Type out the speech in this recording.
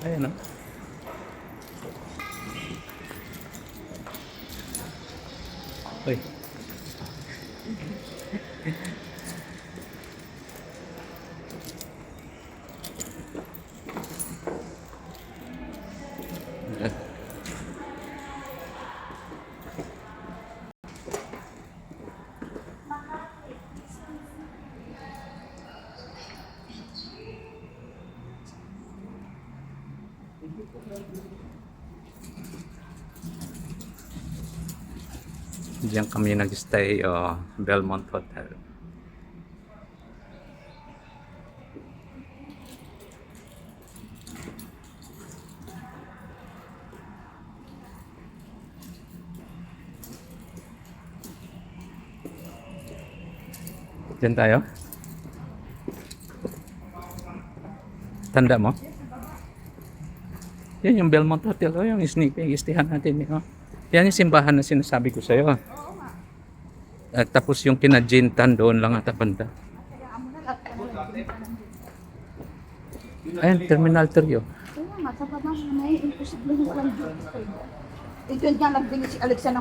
Ayan o. Uy. Diyan kami nag-stay, Belmont Hotel. Diyan tayo. Tanda mo? Yan yung Belmont Hotel, yung istihan natin. Yan yung simbahan na sinasabi ko sa'yo. At tapos yung kinajintan doon lang at banda. Ayan, Terminal 3. Kaya nga, sa baba mo na imposible yung walang dito. Eh, doon nga nagbili si Alexa ng